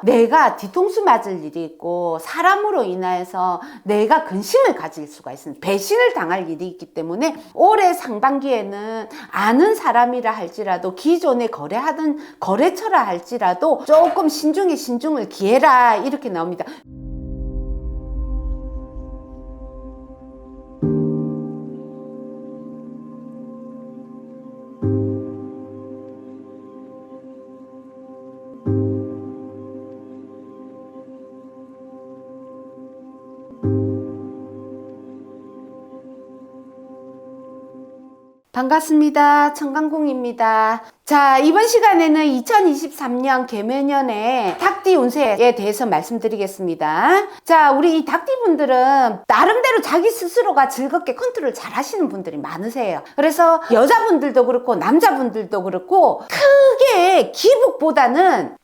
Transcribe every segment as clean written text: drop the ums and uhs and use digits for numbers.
내가 뒤통수 맞을 일이 있고 사람으로 인하여서 내가 근심을 가질 수가 있습니다. 배신을 당할 일이 있기 때문에 올해 상반기에는 아는 사람이라 할지라도 기존에 거래하던 거래처라 할지라도 조금 신중에 신중을 기해라 이렇게 나옵니다. 반갑습니다. 청강궁입니다. 자, 이번 시간에는 2023년 개묘년의 닭띠 운세에 대해서 말씀드리겠습니다. 자, 우리 이 닭띠 분들은 나름대로 자기 스스로가 즐겁게 컨트롤 잘 하시는 분들이 많으세요. 그래서 여자분들도 그렇고 남자분들도 그렇고 크게 기복보다는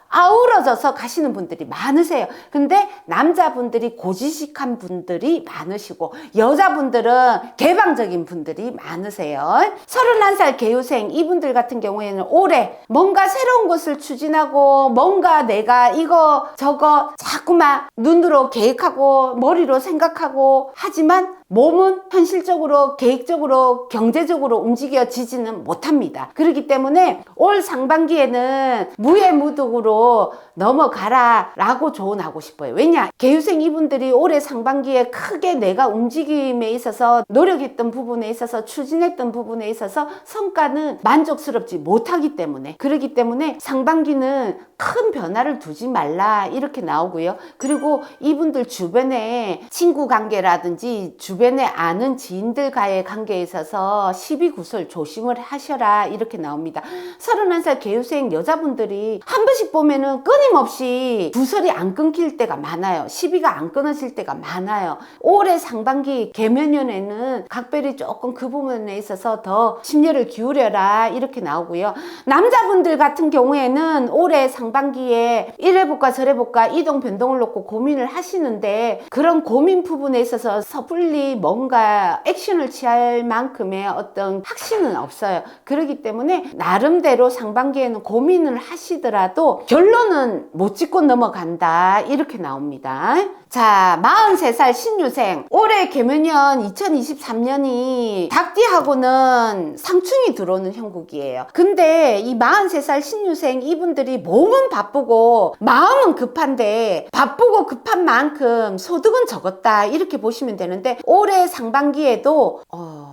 아우러져서 가시는 분들이 많으세요. 근데 남자분들이 고지식한 분들이 많으시고 여자분들은 개방적인 분들이 많으세요. 31살 개요생 이분들 같은 경우에는 올해 뭔가 새로운 것을 추진하고 뭔가 내가 이거 저거 자꾸만 눈으로 계획하고 머리로 생각하고 하지만 몸은 현실적으로 계획적으로 경제적으로 움직여지지는 못합니다. 그렇기 때문에 올 상반기에는 무예무득으로 넘어가라 라고 조언하고 싶어요. 왜냐? 개유생 이분들이 올해 상반기에 크게 내가 움직임에 있어서 노력했던 부분에 있어서 추진했던 부분에 있어서 성과는 만족스럽지 못하기 때문에 그렇기 때문에 상반기는 큰 변화를 두지 말라 이렇게 나오고요. 그리고 이분들 주변에 친구 관계라든지 주변에 아는 지인들과의 관계에 있어서 시비구설 조심을 하셔라 이렇게 나옵니다. 31살 개유생 여자분들이 한 번씩 보면은 끊임없이 구설이 안 끊길 때가 많아요. 시비가 안 끊어질 때가 많아요. 올해 상반기 개묘년에는 각별히 조금 그 부분에 있어서 더 심려를 기울여라 이렇게 나오고요. 남자분들 같은 경우에는 올해 상반기에 이래볼까 저래볼까 이동 변동을 놓고 고민을 하시는데 그런 고민 부분에 있어서 섣불리 뭔가 액션을 취할 만큼의 어떤 확신은 없어요. 그렇기 때문에 나름대로 상반기에는 고민을 하시더라도 결론은 못 짓고 넘어간다 이렇게 나옵니다. 자, 43살 신유생 올해 개묘년 2023년이 닭띠하고는 상충이 들어오는 형국이에요. 근데 이 43살 신유생 이분들이 몸은 바쁘고 마음은 급한데 바쁘고 급한 만큼 소득은 적었다 이렇게 보시면 되는데 올해 상반기에도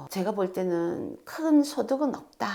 제가 볼 때는 큰 소득은 없다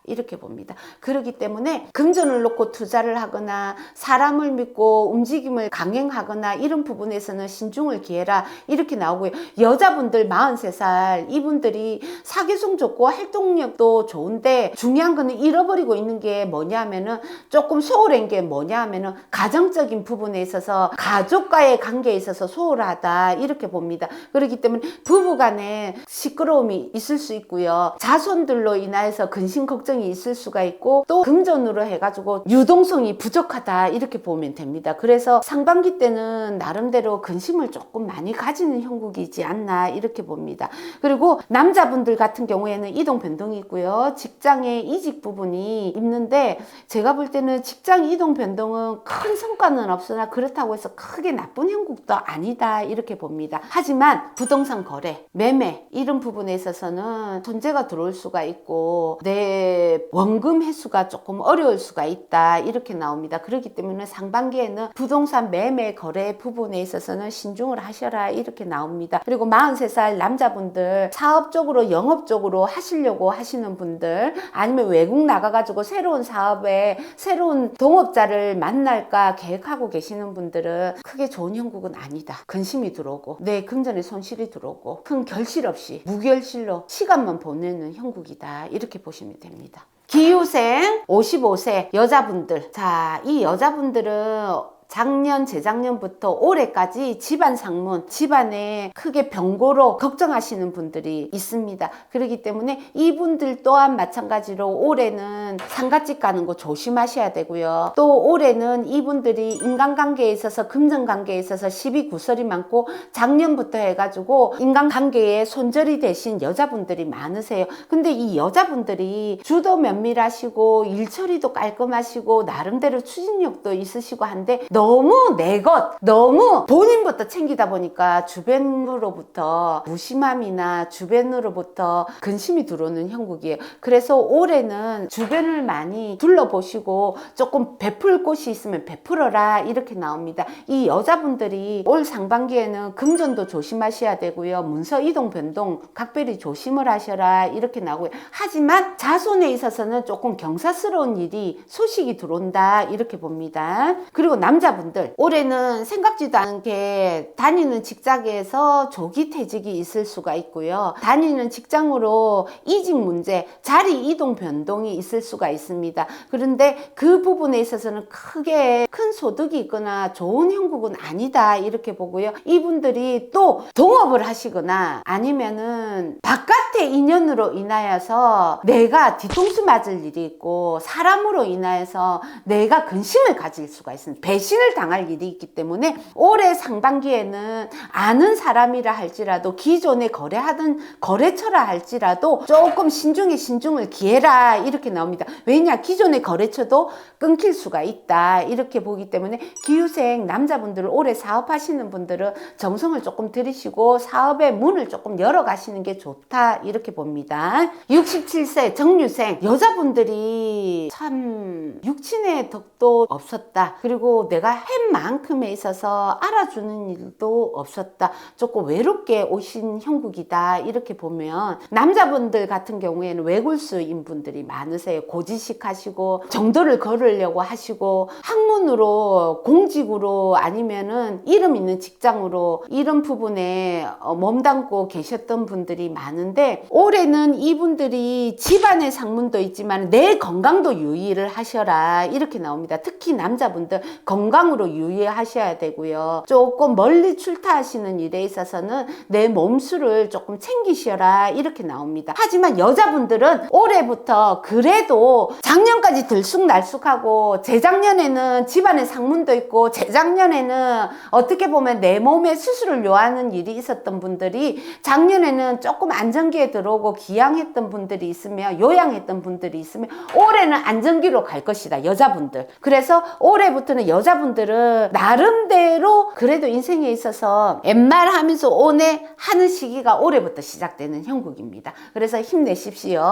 이렇게 봅니다. 그렇기 때문에 금전을 놓고 투자를 하거나 사람을 믿고 움직임을 강행하거나 이런 부분에서는 신중을 기해라 이렇게 나오고요. 여자분들 43살 이분들이 사교성 좋고 활동력도 좋은데 중요한 거는 잃어버리고 있는 게 뭐냐면은 조금 소홀한 게 뭐냐면은 가정적인 부분에 있어서 가족과의 관계에 있어서 소홀하다 이렇게 봅니다. 그렇기 때문에 부부간에 시끄러움이 있을 수 있고요. 자손들로 인하여서 근심 걱정이 있을 수가 있고 또 금전으로 해가지고 유동성이 부족하다 이렇게 보면 됩니다. 그래서 상반기 때는 나름대로 근심을 조금 많이 가지는 형국이지 않나 이렇게 봅니다. 그리고 남자분들 같은 경우에는 이동 변동이 있고요. 직장의 이직 부분이 있는데 제가 볼 때는 직장 이동 변동은 큰 성과는 없으나 그렇다고 해서 크게 나쁜 형국도 아니다 이렇게 봅니다. 하지만 부동산 거래, 매매 이런 부분에 있어서는 손재가 들어올 수가 있고 내 원금 회수가 조금 어려울 수가 있다 이렇게 나옵니다. 그렇기 때문에 상반기에는 부동산 매매 거래 부분에 있어서는 신중을 하셔라 이렇게 나옵니다. 그리고 43살 남자분들 사업적으로 영업적으로 하시려고 하시는 분들 아니면 외국 나가가지고 새로운 사업에 새로운 동업자를 만날까 계획하고 계시는 분들은 크게 좋은 형국은 아니다. 근심이 들어오고 내 금전에 손실이 들어오고 큰 결실 없이 무결실로 시간만 보내는 형국이다 이렇게 보시면 됩니다. 기유생 55세 여자분들 자, 이 여자분들은 작년, 재작년부터 올해까지 집안 상문, 집안에 크게 병고로 걱정하시는 분들이 있습니다. 그렇기 때문에 이분들 또한 마찬가지로 올해는 상가집 가는 거 조심하셔야 되고요. 또 올해는 이분들이 인간관계에 있어서 금전관계에 있어서 시비 구설이 많고 작년부터 해가지고 인간관계에 손절이 되신 여자분들이 많으세요. 근데 이 여자분들이 주도 면밀하시고 일처리도 깔끔하시고 나름대로 추진력도 있으시고 한데 너무 내 것, 너무 본인부터 챙기다 보니까 주변으로부터 무심함이나 주변으로부터 근심이 들어오는 형국이에요. 그래서 올해는 주변을 많이 둘러보시고 조금 베풀 곳이 있으면 베풀어라 이렇게 나옵니다. 이 여자분들이 올 상반기에는 금전도 조심하셔야 되고요. 문서 이동 변동 각별히 조심을 하셔라 이렇게 나오고요. 하지만 자손에 있어서는 조금 경사스러운 일이 소식이 들어온다 이렇게 봅니다. 그리고 남자분들 올해는 생각지도 않게 다니는 직장에서 조기 퇴직이 있을 수가 있고요. 다니는 직장으로 이직 문제, 자리 이동 변동이 있을 수가 있습니다. 그런데 그 부분에 있어서는 크게 큰 소득이 있거나 좋은 형국은 아니다 이렇게 보고요. 이분들이 또 동업을 하시거나 아니면은 바깥의 인연으로 인하여서 내가 뒤통수 맞을 일이 있고 사람으로 인하여서 내가 근심을 가질 수가 있습니다. 배신을 당할 일이 있기 때문에 올해 상반기에는 아는 사람이라 할지라도 기존에 거래하던 거래처라 할지라도 조금 신중을 기해라 이렇게 나옵니다. 왜냐? 기존의 거래처도 끊길 수가 있다 이렇게 보기 때문에 기후생 남자분들 올해 사업하시는 분들은 정성을 조금 들이시고 사업의 문을 조금 열어가시는 게 좋다 이렇게 봅니다. 67세 정유생 여자분들이 참 육친의 덕도 없었다. 그리고 내가 한 만큼에 있어서 알아주는 일도 없었다. 조금 외롭게 오신 형국이다 이렇게 보면 남자분들 같은 경우에는 외골수인 분들이 많으세요. 고지식 하시고 정도를 걸으려고 하시고 학문으로 공직으로 아니면은 이름 있는 직장으로 이런 부분에 몸담고 계셨던 분들이 많은데 올해는 이분들이 집안의 상문도 있지만 내 건강도 유의를 하셔라 이렇게 나옵니다. 특히 남자분들 건강으로 유의하셔야 되고요. 조금 멀리 출타하시는 일에 있어서는 내 몸수를 조금 챙기셔라 이렇게 나옵니다. 하지만 여자분들은 올해부터 그래도 작년까지 들쑥날쑥하고 재작년에는 집안에 상문도 있고 재작년에는 어떻게 보면 내 몸에 수술을 요하는 일이 있었던 분들이 작년에는 조금 안정기에 들어오고 기양했던 분들이 있으면 요양했던 분들이 있으면 올해는 안정기로 갈 것이다 여자분들. 그래서 올해부터는 여자분들은 나름대로 그래도 인생에 있어서 엠말하면서 오네 하는 시기가 올해부터 시작되는 형국입니다. 그래서 힘내십시오.